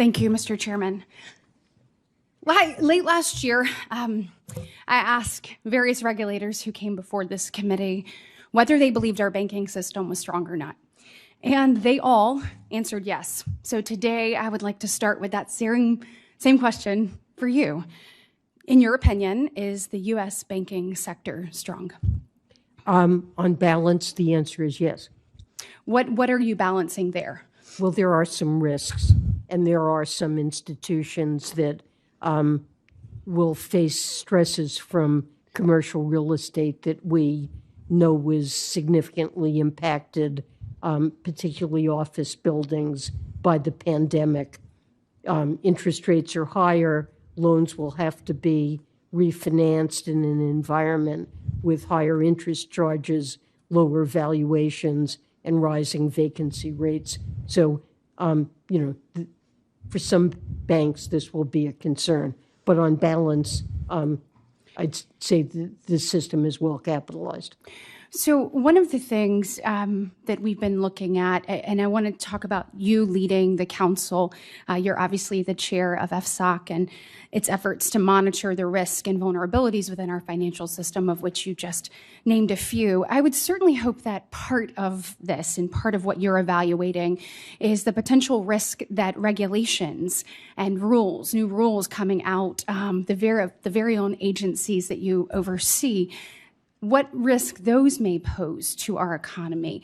Thank you, Mr. Chairman. Late last year, I asked various regulators who came before this committee whether they believed our banking system was strong or not. And they all answered yes. So today, I would like to start with that same question for you. In your opinion, is the U.S. banking sector strong? On balance, the answer is yes. What are you balancing there? Well, there are some risks, and there are some institutions that will face stresses from commercial real estate that we know was significantly impacted, particularly office buildings, by the pandemic. Interest rates are higher. Loans will have to be refinanced in an environment with higher interest charges, lower valuations, and rising vacancy rates. So, for some banks, this will be a concern. But on balance, I'd say the system is well capitalized. So one of the things that we've been looking at, and I want to talk about you leading the council, you're obviously the chair of FSOC and its efforts to monitor the risk and vulnerabilities within our financial system, of which you just named a few. I would certainly hope that part of this and part of what you're evaluating is the potential risk that regulations and rules, new rules coming out, the very own agencies that you oversee, what risk those may pose to our economy.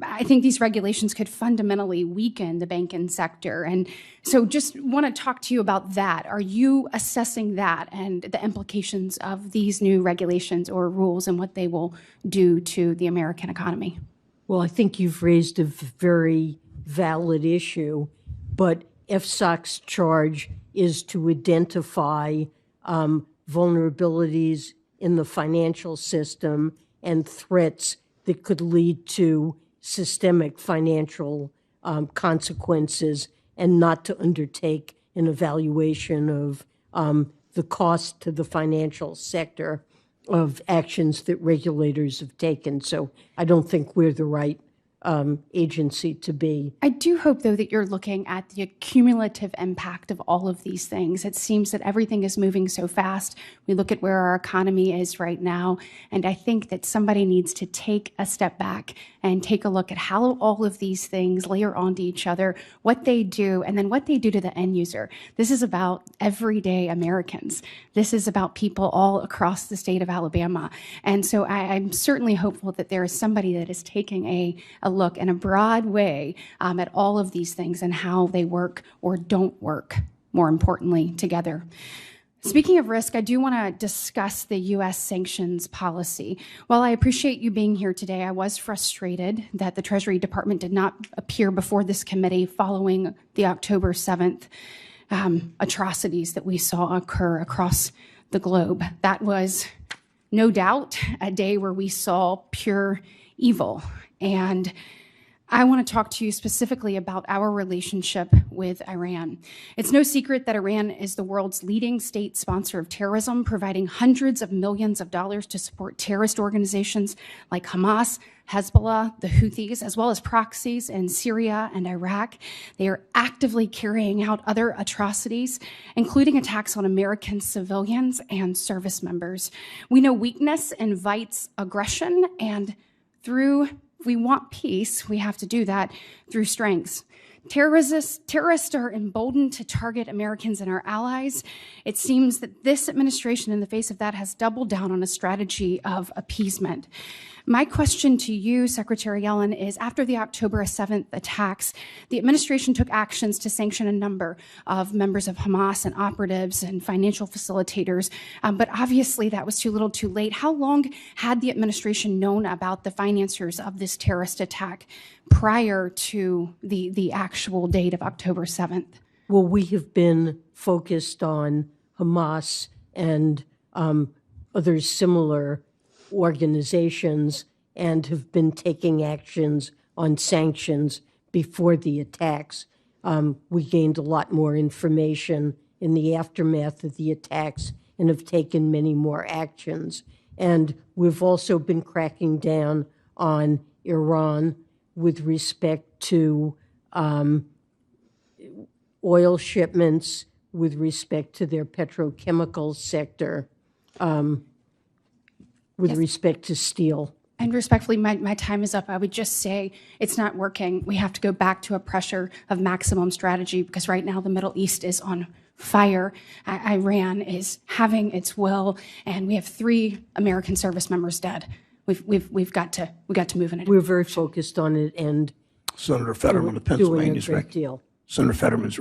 I think these regulations could fundamentally weaken the banking sector. And so just want to talk to you about that. Are you assessing that and the implications of these new regulations or rules and what they will do to the American economy? Well, I think you've raised a very valid issue, but FSOC's charge is to identify vulnerabilities in the financial system and threats that could lead to systemic financial consequences, and not to undertake an evaluation of the cost to the financial sector of actions that regulators have taken. So I don't think we're the right agency to be. I do hope, though, that you're looking at the cumulative impact of all of these things. It seems that everything is moving so fast. We look at where our economy is right now, and I think that somebody needs to take a step back and take a look at how all of these things layer onto each other, what they do, and then what they do to the end user. This is about everyday Americans. This is about people all across the state of Alabama. And so I'm certainly hopeful that there is somebody that is taking a look in a broad way at all of these things and how they work or don't work, more importantly, together. Speaking of risk, I do want to discuss the U.S. sanctions policy. While I appreciate you being here today, I was frustrated that the Treasury Department did not appear before this committee following the October 7th atrocities that we saw occur across the globe. That was no doubt a day where we saw pure evil. And I want to talk to you specifically about our relationship with Iran. It's no secret that Iran is the world's leading state sponsor of terrorism, providing hundreds of millions of dollars to support terrorist organizations like Hamas, Hezbollah, the Houthis, as well as proxies in Syria and Iraq. They are actively carrying out other atrocities, including attacks on American civilians and service members. We know weakness invites aggression, and if we want peace, we have to do that through strengths. Terrorists are emboldened to target Americans and our allies. It seems that this administration, in the face of that, has doubled down on a strategy of appeasement. My question to you, Secretary Yellen, is after the October 7th attacks, the administration took actions to sanction a number of members of Hamas and operatives and financial facilitators, but obviously that was too little too late. How long had the administration known about the financiers of this terrorist attack prior to the actual date of October 7th? Well, we have been focused on Hamas and other similar organizations and have been taking actions on sanctions before the attacks. We gained a lot more information in the aftermath of the attacks and have taken many more actions. And we've also been cracking down on Iran with respect to oil shipments, with respect to their petrochemical sector, with respect to steel. And respectfully, my time is up. I would just say it's not working. We have to go back to a pressure of maximum strategy, because right now the Middle East is on fire. Iran is having its will, and we have 3 American service members dead. We've got to move in it. We're very focused on it and Senator Fetterman of doing a Pennsylvania's great deal. Senator Fetterman's